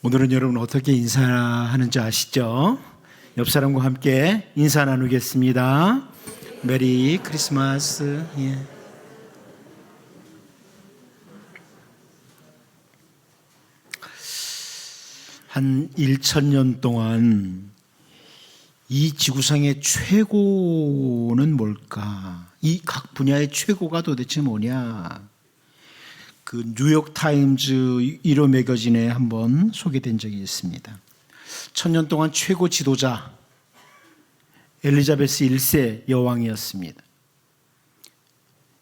오늘은 여러분 어떻게 인사하는지 아시죠? 옆 사람과 함께 인사 나누겠습니다. 메리 크리스마스. 한 1000년 동안 이 지구상의 최고는 뭘까? 이 각 분야의 최고가 도대체 뭐냐? 그 뉴욕 타임즈 1호 매거진에 한번 소개된 적이 있습니다. 1000년 동안 최고 지도자 엘리자베스 1세 여왕이었습니다.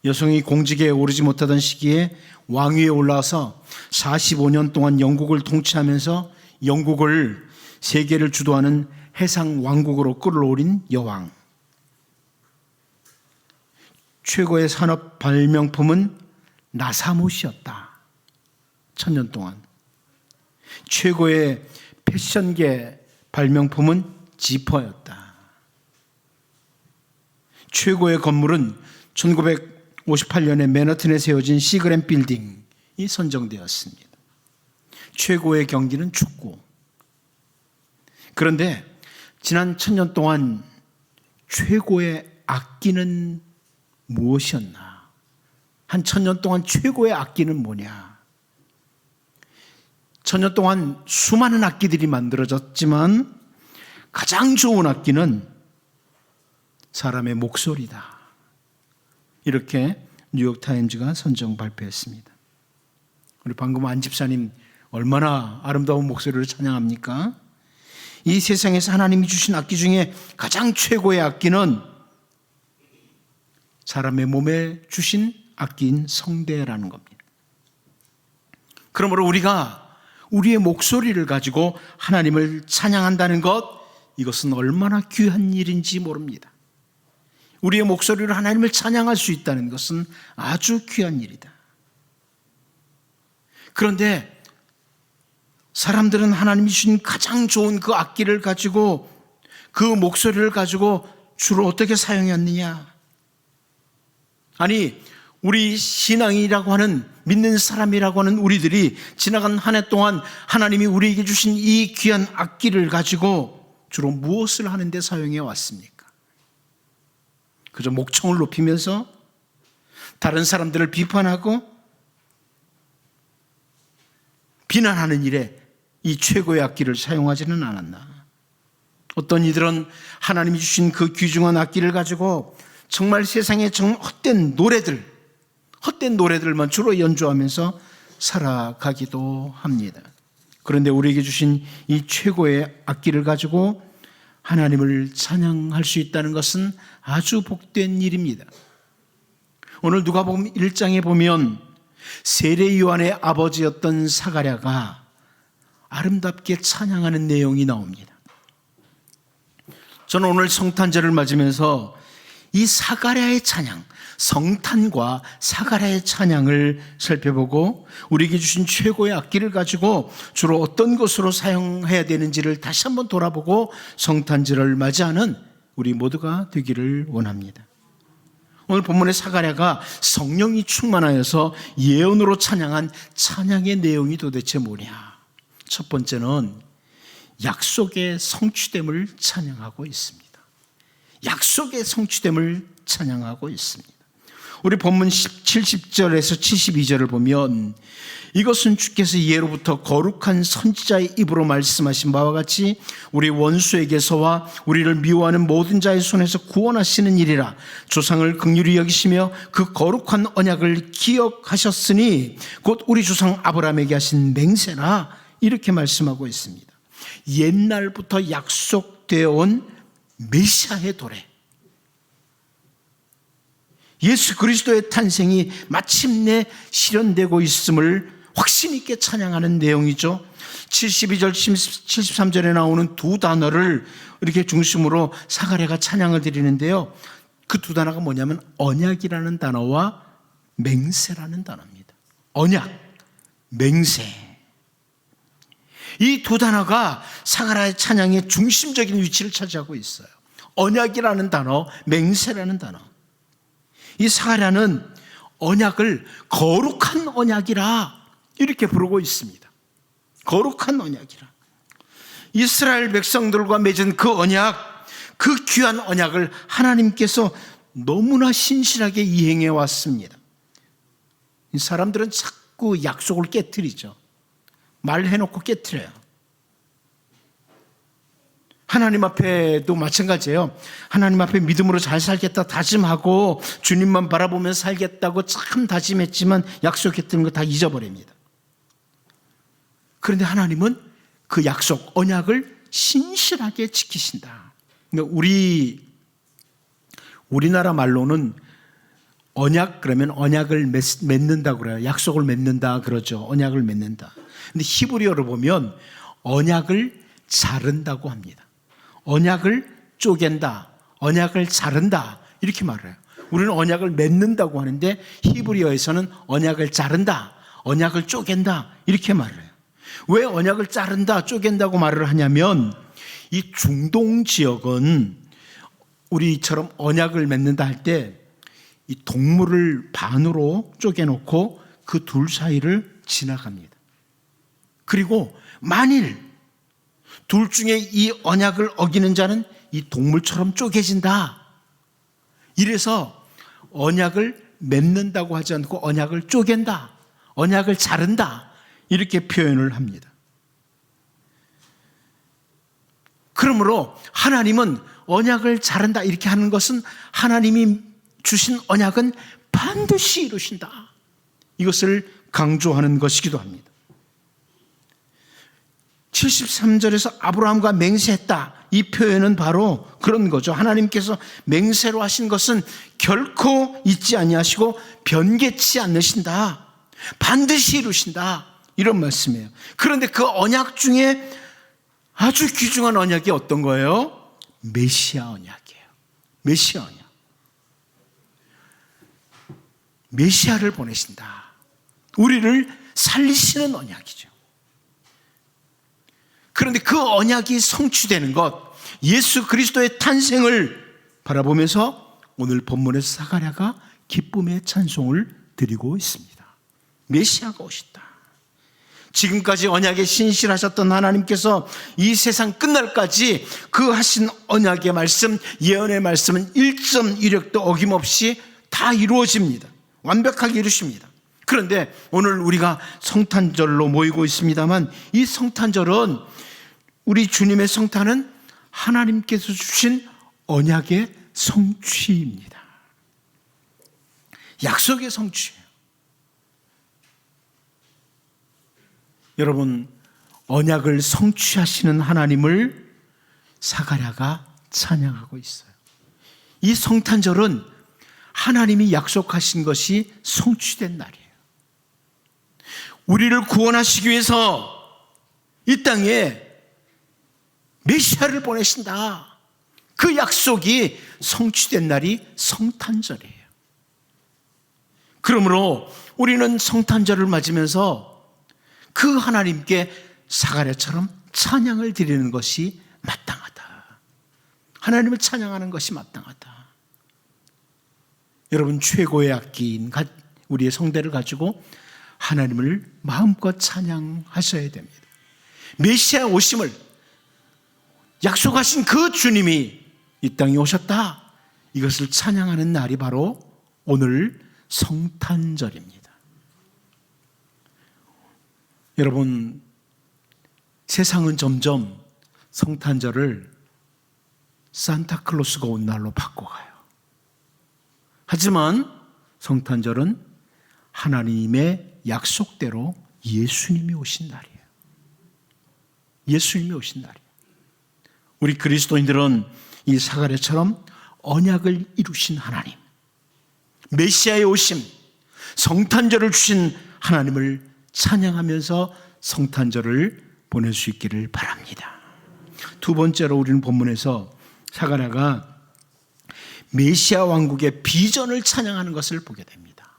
여성이 공직에 오르지 못하던 시기에 왕위에 올라와서 45년 동안 영국을 통치하면서 영국을 세계를 주도하는 해상 왕국으로 끌어올린 여왕. 최고의 산업 발명품은 나사못이었다. 1000년 동안. 최고의 패션계 발명품은 지퍼였다. 최고의 건물은 1958년에 맨하튼에 세워진 시그램 빌딩이 선정되었습니다. 최고의 경기는 축구. 그런데 지난 1000년 동안 최고의 악기는 무엇이었나? 한 1000년 동안 최고의 악기는 뭐냐? 1000년 동안 수많은 악기들이 만들어졌지만 가장 좋은 악기는 사람의 목소리다. 이렇게 뉴욕타임즈가 선정 발표했습니다. 우리 방금 안 집사님 얼마나 아름다운 목소리로 찬양합니까? 이 세상에서 하나님이 주신 악기 중에 가장 최고의 악기는 사람의 몸에 주신 악기인 성대라는 겁니다. 그러므로 우리가 우리의 목소리를 가지고 하나님을 찬양한다는 것, 이것은 얼마나 귀한 일인지 모릅니다. 우리의 목소리로 하나님을 찬양할 수 있다는 것은 아주 귀한 일이다. 그런데 사람들은 하나님이 주신 가장 좋은 그 악기를 가지고, 그 목소리를 가지고 주로 어떻게 사용했느냐? 아니, 우리 신앙이라고 하는, 믿는 사람이라고 하는 우리들이 지나간 한 해 동안 하나님이 우리에게 주신 이 귀한 악기를 가지고 주로 무엇을 하는데 사용해 왔습니까? 그저 목청을 높이면서 다른 사람들을 비판하고 비난하는 일에 이 최고의 악기를 사용하지는 않았나? 어떤 이들은 하나님이 주신 그 귀중한 악기를 가지고 정말 세상에 헛된 노래들만 주로 연주하면서 살아가기도 합니다. 그런데 우리에게 주신 이 최고의 악기를 가지고 하나님을 찬양할 수 있다는 것은 아주 복된 일입니다. 오늘 누가복음 1장에 보면 세례 요한의 아버지였던 사가랴가 아름답게 찬양하는 내용이 나옵니다. 저는 오늘 성탄절을 맞으면서 이 사가랴의 찬양, 성탄과 사가랴의 찬양을 살펴보고 우리에게 주신 최고의 악기를 가지고 주로 어떤 것으로 사용해야 되는지를 다시 한번 돌아보고 성탄절을 맞이하는 우리 모두가 되기를 원합니다. 오늘 본문의 사가랴가 성령이 충만하여서 예언으로 찬양한 찬양의 내용이 도대체 뭐냐? 첫 번째는 약속의 성취됨을 찬양하고 있습니다. 약속의 성취됨을 찬양하고 있습니다. 우리 본문 70절에서 72절을 보면 이것은 주께서 예로부터 거룩한 선지자의 입으로 말씀하신 바와 같이 우리 원수에게서와 우리를 미워하는 모든 자의 손에서 구원하시는 일이라. 조상을 긍휼히 여기시며 그 거룩한 언약을 기억하셨으니 곧 우리 조상 아브라함에게 하신 맹세라. 이렇게 말씀하고 있습니다. 옛날부터 약속되어 온 메시아의 도래, 예수 그리스도의 탄생이 마침내 실현되고 있음을 확신 있게 찬양하는 내용이죠. 72절, 73절에 나오는 두 단어를 이렇게 중심으로 사가랴가 찬양을 드리는데요. 그 두 단어가 뭐냐면 언약이라는 단어와 맹세라는 단어입니다. 언약, 맹세. 이 두 단어가 사가랴의 찬양의 중심적인 위치를 차지하고 있어요. 언약이라는 단어, 맹세라는 단어. 이 사가랴는 언약을 거룩한 언약이라 이렇게 부르고 있습니다. 거룩한 언약이라. 이스라엘 백성들과 맺은 그 언약, 그 귀한 언약을 하나님께서 너무나 신실하게 이행해 왔습니다. 사람들은 자꾸 약속을 깨트리죠. 말해놓고 깨트려요. 하나님 앞에도 마찬가지예요. 하나님 앞에 믿음으로 잘 살겠다 다짐하고 주님만 바라보면서 살겠다고 참 다짐했지만 약속했던 거 다 잊어버립니다. 그런데 하나님은 그 약속, 언약을 신실하게 지키신다. 그러니까 우리나라 말로는 언약 그러면 언약을 맺는다고 그래요. 약속을 맺는다 그러죠. 언약을 맺는다. 근데 히브리어로 보면 언약을 자른다고 합니다. 언약을 쪼갠다, 언약을 자른다 이렇게 말해요. 우리는 언약을 맺는다고 하는데 히브리어에서는 언약을 자른다, 언약을 쪼갠다 이렇게 말해요. 왜 언약을 자른다, 쪼갠다고 말을 하냐면 이 중동 지역은 우리처럼 언약을 맺는다 할 때 이 동물을 반으로 쪼개놓고 그 둘 사이를 지나갑니다. 그리고 만일 둘 중에 이 언약을 어기는 자는 이 동물처럼 쪼개진다. 이래서 언약을 맺는다고 하지 않고 언약을 쪼갠다, 언약을 자른다 이렇게 표현을 합니다. 그러므로 하나님은 언약을 자른다 이렇게 하는 것은 하나님이 주신 언약은 반드시 이루신다. 이것을 강조하는 것이기도 합니다. 73절에서 아브라함과 맹세했다. 이 표현은 바로 그런 거죠. 하나님께서 맹세로 하신 것은 결코 잊지 아니하시고 변개치 않으신다. 반드시 이루신다. 이런 말씀이에요. 그런데 그 언약 중에 아주 귀중한 언약이 어떤 거예요? 메시아 언약이에요. 메시아 언약. 메시아를 보내신다. 우리를 살리시는 언약이죠. 그런데 그 언약이 성취되는 것, 예수 그리스도의 탄생을 바라보면서 오늘 본문에서 사가랴가 기쁨의 찬송을 드리고 있습니다. 메시아가 오셨다. 지금까지 언약에 신실하셨던 하나님께서 이 세상 끝날까지 그 하신 언약의 말씀, 예언의 말씀은 1.1획도 어김없이 다 이루어집니다. 완벽하게 이루십니다. 그런데 오늘 우리가 성탄절로 모이고 있습니다만 이 성탄절은 우리 주님의 성탄은 하나님께서 주신 언약의 성취입니다. 약속의 성취예요. 여러분, 언약을 성취하시는 하나님을 사가랴가 찬양하고 있어요. 이 성탄절은 하나님이 약속하신 것이 성취된 날이에요. 우리를 구원하시기 위해서 이 땅에 메시아를 보내신다. 그 약속이 성취된 날이 성탄절이에요. 그러므로 우리는 성탄절을 맞으면서 그 하나님께 사가랴처럼 찬양을 드리는 것이 마땅하다. 하나님을 찬양하는 것이 마땅하다. 여러분, 최고의 악기인 우리의 성대를 가지고 하나님을 마음껏 찬양하셔야 됩니다. 메시아 오심을 약속하신 그 주님이 이 땅에 오셨다. 이것을 찬양하는 날이 바로 오늘 성탄절입니다. 여러분, 세상은 점점 성탄절을 산타클로스가 온 날로 바꿔가요. 하지만 성탄절은 하나님의 약속대로 예수님이 오신 날이에요. 예수님이 오신 날이에요. 우리 그리스도인들은 이 사가랴처럼 언약을 이루신 하나님, 메시아의 오심, 성탄절을 주신 하나님을 찬양하면서 성탄절을 보낼 수 있기를 바랍니다. 두 번째로 우리는 본문에서 사가랴가 메시아 왕국의 비전을 찬양하는 것을 보게 됩니다.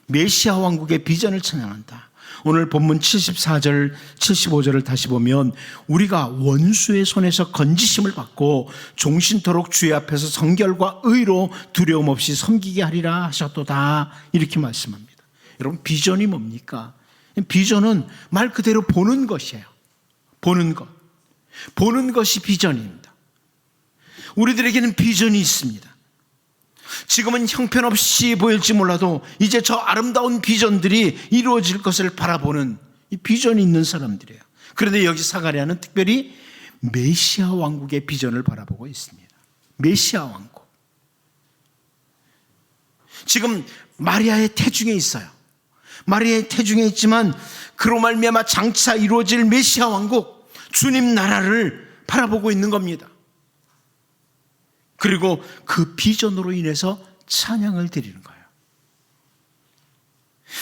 메시아 왕국의 비전을 찬양한다. 오늘 본문 74절, 75절을 다시 보면 우리가 원수의 손에서 건지심을 받고 종신토록 주의 앞에서 성결과 의로 두려움 없이 섬기게 하리라 하셨도다. 이렇게 말씀합니다. 여러분, 비전이 뭡니까? 비전은 말 그대로 보는 것이에요. 보는 것. 보는 것이 비전입니다. 우리들에게는 비전이 있습니다. 지금은 형편없이 보일지 몰라도 이제 저 아름다운 비전들이 이루어질 것을 바라보는 이 비전이 있는 사람들이에요. 그런데 여기 사가랴는 특별히 메시아 왕국의 비전을 바라보고 있습니다. 메시아 왕국. 지금 마리아의 태중에 있어요. 마리아의 태중에 있지만 그로 말미암아 장차 이루어질 메시아 왕국, 주님 나라를 바라보고 있는 겁니다. 그리고 그 비전으로 인해서 찬양을 드리는 거예요.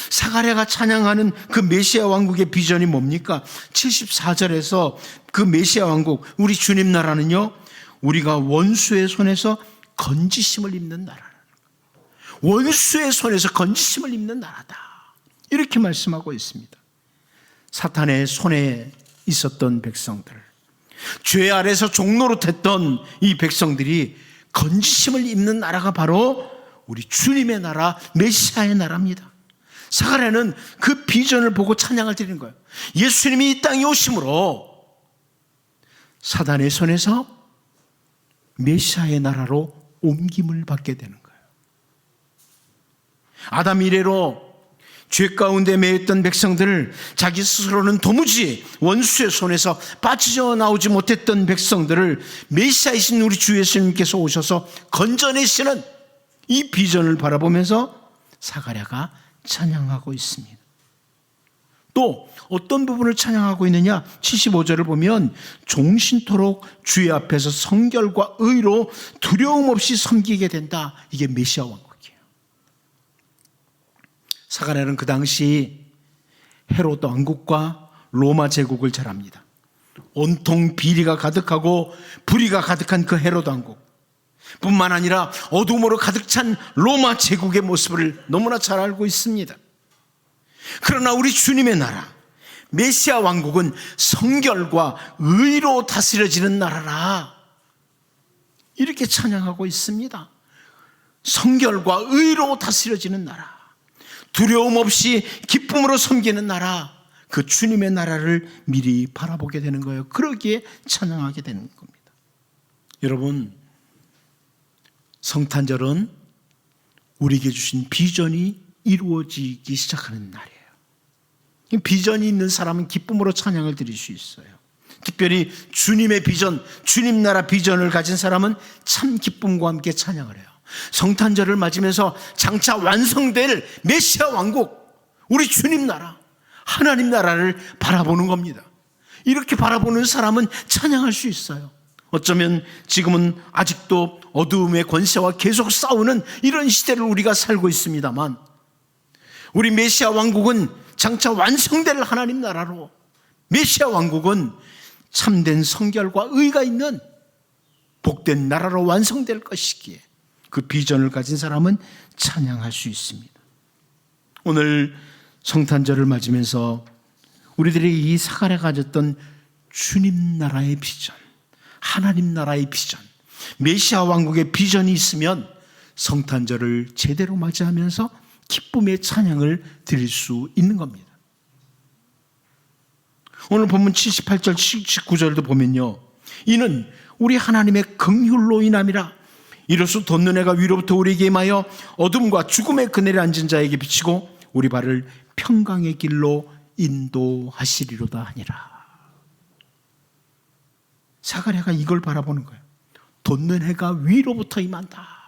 사가랴가 찬양하는 그 메시아 왕국의 비전이 뭡니까? 74절에서 그 메시아 왕국, 우리 주님 나라는요, 우리가 원수의 손에서 건지심을 입는 나라라는 거예요. 원수의 손에서 건지심을 입는 나라다, 이렇게 말씀하고 있습니다. 사탄의 손에 있었던 백성들, 죄 아래서 종노릇했던 이 백성들이 건지심을 입는 나라가 바로 우리 주님의 나라, 메시아의 나라입니다. 사가랴는 그 비전을 보고 찬양을 드리는 거예요. 예수님이 이 땅에 오심으로 사단의 손에서 메시아의 나라로 옮김을 받게 되는 거예요. 아담 이래로 죄 가운데 매였던 백성들을 자기 스스로는 도무지 원수의 손에서 빠져나오지 못했던 백성들을 메시아이신 우리 주 예수님께서 오셔서 건져내시는 이 비전을 바라보면서 사가랴가 찬양하고 있습니다. 또 어떤 부분을 찬양하고 있느냐? 75절을 보면 종신토록 주의 앞에서 성결과 의로 두려움 없이 섬기게 된다. 이게 메시아 왕국이에요. 사가랴는 그 당시 헤롯 왕국과 로마 제국을 잘 압니다. 온통 비리가 가득하고 불의가 가득한 그 헤롯 왕국 뿐만 아니라 어둠으로 가득 찬 로마 제국의 모습을 너무나 잘 알고 있습니다. 그러나 우리 주님의 나라 메시아 왕국은 성결과 의로 다스려지는 나라라, 이렇게 찬양하고 있습니다. 성결과 의로 다스려지는 나라, 두려움 없이 기쁨으로 섬기는 나라, 그 주님의 나라를 미리 바라보게 되는 거예요. 그러기에 찬양하게 되는 겁니다. 여러분, 성탄절은 우리에게 주신 비전이 이루어지기 시작하는 날이에요. 비전이 있는 사람은 기쁨으로 찬양을 드릴 수 있어요. 특별히 주님의 비전, 주님 나라 비전을 가진 사람은 참 기쁨과 함께 찬양을 해요. 성탄절을 맞으면서 장차 완성될 메시아 왕국, 우리 주님 나라, 하나님 나라를 바라보는 겁니다. 이렇게 바라보는 사람은 찬양할 수 있어요. 어쩌면 지금은 아직도 어두움의 권세와 계속 싸우는 이런 시대를 우리가 살고 있습니다만, 우리 메시아 왕국은 장차 완성될 하나님 나라로, 메시아 왕국은 참된 성결과 의가 있는 복된 나라로 완성될 것이기에 그 비전을 가진 사람은 찬양할 수 있습니다. 오늘 성탄절을 맞으면서 우리들이 이 사가랴가 가졌던 주님 나라의 비전, 하나님 나라의 비전, 메시아 왕국의 비전이 있으면 성탄절을 제대로 맞이하면서 기쁨의 찬양을 드릴 수 있는 겁니다. 오늘 본문 78절, 79절도 보면요, 이는 우리 하나님의 긍휼로 인함이라. 이로써 돋는 해가 위로부터 우리에게 임하여 어둠과 죽음의 그늘에 앉은 자에게 비치고 우리 발을 평강의 길로 인도하시리로다 하니라. 사가랴가 이걸 바라보는 거예요. 돋는 해가 위로부터 임한다.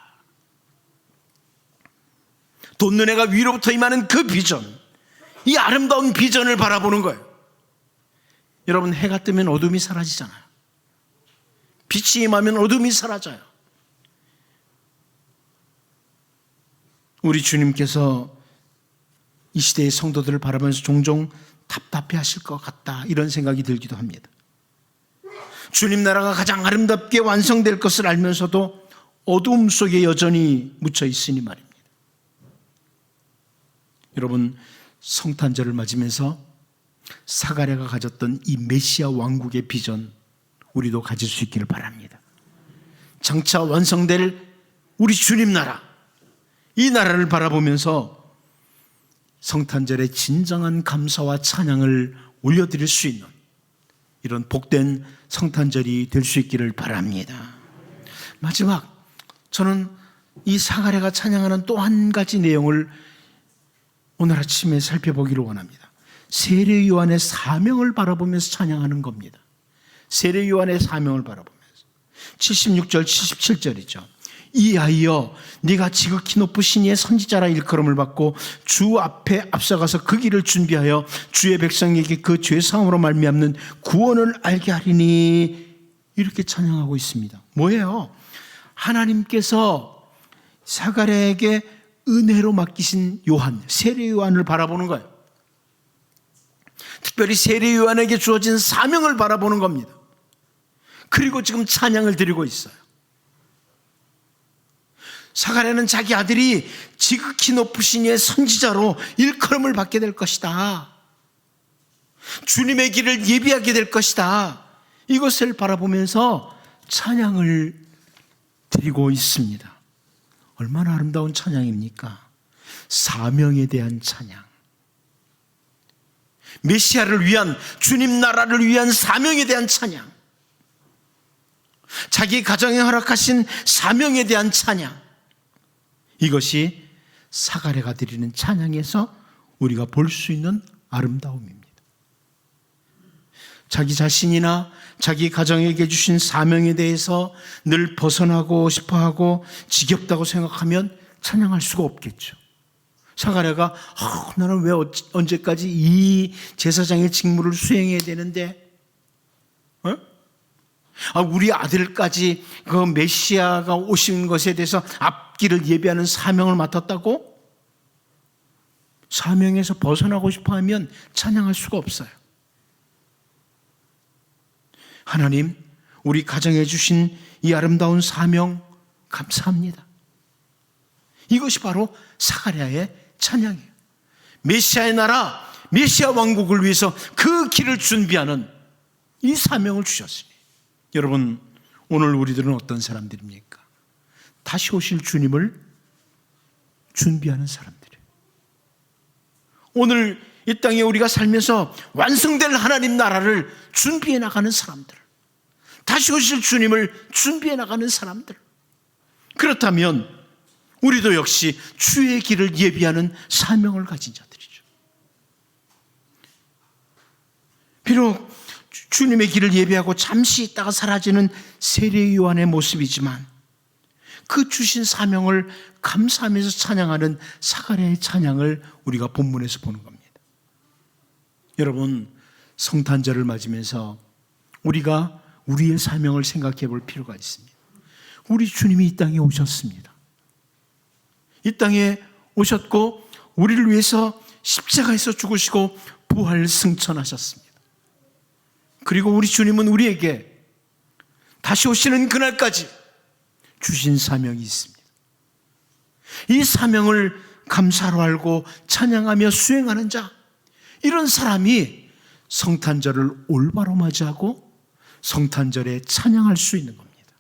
돋는 해가 위로부터 임하는 그 비전, 이 아름다운 비전을 바라보는 거예요. 여러분, 해가 뜨면 어둠이 사라지잖아요. 빛이 임하면 어둠이 사라져요. 우리 주님께서 이 시대의 성도들을 바라보면서 종종 답답해 하실 것 같다, 이런 생각이 들기도 합니다. 주님 나라가 가장 아름답게 완성될 것을 알면서도 어두움 속에 여전히 묻혀 있으니 말입니다. 여러분, 성탄절을 맞으면서 사가랴가 가졌던 이 메시아 왕국의 비전, 우리도 가질 수 있기를 바랍니다. 장차 완성될 우리 주님 나라, 이 나라를 바라보면서 성탄절에 진정한 감사와 찬양을 올려드릴 수 있는 이런 복된 성탄절이 될 수 있기를 바랍니다. 마지막, 저는 이 사가랴가 찬양하는 또 한 가지 내용을 오늘 아침에 살펴보기를 원합니다. 세례 요한의 사명을 바라보면서 찬양하는 겁니다. 세례 요한의 사명을 바라보면서 76절 77절이죠. 이하여 네가 지극히 높으신 이의 선지자라 일컬음을 받고 주 앞에 앞서가서 그 길을 준비하여 주의 백성에게 그 죄사함으로 말미암는 구원을 알게 하리니, 이렇게 찬양하고 있습니다. 뭐예요? 하나님께서 사가랴에게 은혜로 맡기신 요한, 세례 요한을 바라보는 거예요. 특별히 세례 요한에게 주어진 사명을 바라보는 겁니다. 그리고 지금 찬양을 드리고 있어요. 사가랴는 자기 아들이 지극히 높으신 이의 선지자로 일컬음을 받게 될 것이다. 주님의 길을 예비하게 될 것이다. 이것을 바라보면서 찬양을 드리고 있습니다. 얼마나 아름다운 찬양입니까? 사명에 대한 찬양. 메시아를 위한, 주님 나라를 위한 사명에 대한 찬양. 자기 가정에 허락하신 사명에 대한 찬양. 이것이 사가랴가 드리는 찬양에서 우리가 볼 수 있는 아름다움입니다. 자기 자신이나 자기 가정에게 주신 사명에 대해서 늘 벗어나고 싶어하고 지겹다고 생각하면 찬양할 수가 없겠죠. 사가랴가 나는 왜 언제까지 이 제사장의 직무를 수행해야 되는데, 우리 아들까지 그 메시아가 오신 것에 대해서 앞길을 예비하는 사명을 맡았다고? 사명에서 벗어나고 싶어하면 찬양할 수가 없어요. 하나님, 우리 가정에 주신 이 아름다운 사명 감사합니다. 이것이 바로 사가랴의 찬양이에요. 메시아의 나라, 메시아 왕국을 위해서 그 길을 준비하는 이 사명을 주셨으니, 여러분, 오늘 우리들은 어떤 사람들입니까? 다시 오실 주님을 준비하는 사람들이에요. 오늘 이 땅에 우리가 살면서 완성될 하나님 나라를 준비해 나가는 사람들, 다시 오실 주님을 준비해 나가는 사람들. 그렇다면 우리도 역시 주의 길을 예비하는 사명을 가진 자들이죠. 비록 주님의 길을 예비하고 잠시 있다가 사라지는 세례 요한의 모습이지만 그 주신 사명을 감사하면서 찬양하는 사가랴의 찬양을 우리가 본문에서 보는 겁니다. 여러분, 성탄절을 맞으면서 우리가 우리의 사명을 생각해 볼 필요가 있습니다. 우리 주님이 이 땅에 오셨습니다. 이 땅에 오셨고 우리를 위해서 십자가에서 죽으시고 부활 승천하셨습니다. 그리고 우리 주님은 우리에게 다시 오시는 그날까지 주신 사명이 있습니다. 이 사명을 감사로 알고 찬양하며 수행하는 자, 이런 사람이 성탄절을 올바로 맞이하고 성탄절에 찬양할 수 있는 겁니다.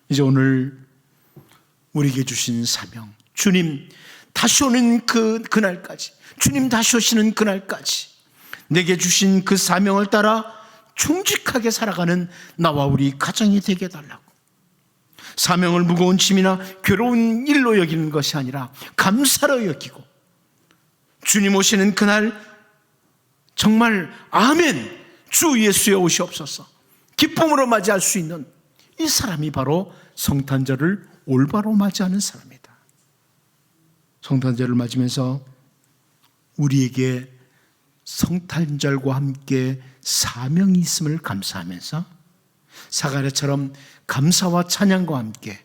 이제 오늘 우리에게 주신 사명, 주님 다시 오는 그날까지, 주님 다시 오시는 그날까지 내게 주신 그 사명을 따라 충직하게 살아가는 나와 우리 가정이 되게 해달라고. 사명을 무거운 짐이나 괴로운 일로 여기는 것이 아니라 감사로 여기고, 주님 오시는 그날 정말 아멘, 주 예수의 오시옵소서, 기쁨으로 맞이할 수 있는 이 사람이 바로 성탄절을 올바로 맞이하는 사람이다. 성탄절을 맞으면서 우리에게 성탄절과 함께 사명이 있음을 감사하면서 사가랴처럼 감사와 찬양과 함께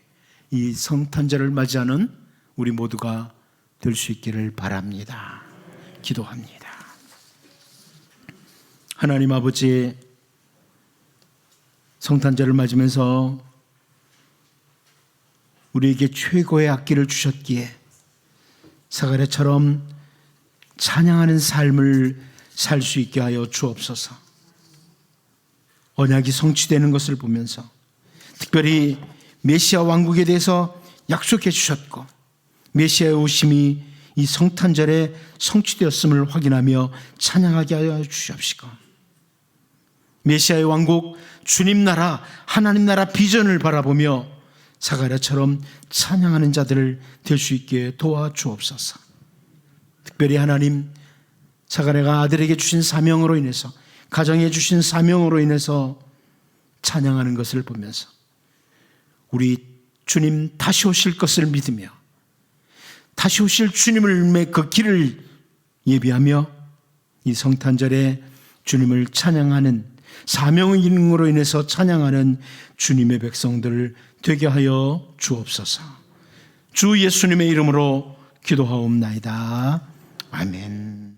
이 성탄절을 맞이하는 우리 모두가 될 수 있기를 바랍니다. 기도합니다. 하나님 아버지, 성탄절을 맞으면서 우리에게 최고의 악기를 주셨기에 사가랴처럼 찬양하는 삶을 살 수 있게 하여 주옵소서. 언약이 성취되는 것을 보면서 특별히 메시아 왕국에 대해서 약속해 주셨고 메시아의 오심이 이 성탄절에 성취되었음을 확인하며 찬양하게 하여 주시옵시고, 메시아의 왕국, 주님 나라, 하나님 나라 비전을 바라보며 사가랴처럼 찬양하는 자들을 될 수 있게 도와주옵소서. 특별히 하나님, 사가랴가 아들에게 주신 사명으로 인해서, 가정에 주신 사명으로 인해서 찬양하는 것을 보면서 우리 주님 다시 오실 것을 믿으며 다시 오실 주님을 그 길을 예비하며 이 성탄절에 주님을 찬양하는, 사명의 기능으로 인해서 찬양하는 주님의 백성들 되게 하여 주옵소서. 주 예수님의 이름으로 기도하옵나이다. 아멘.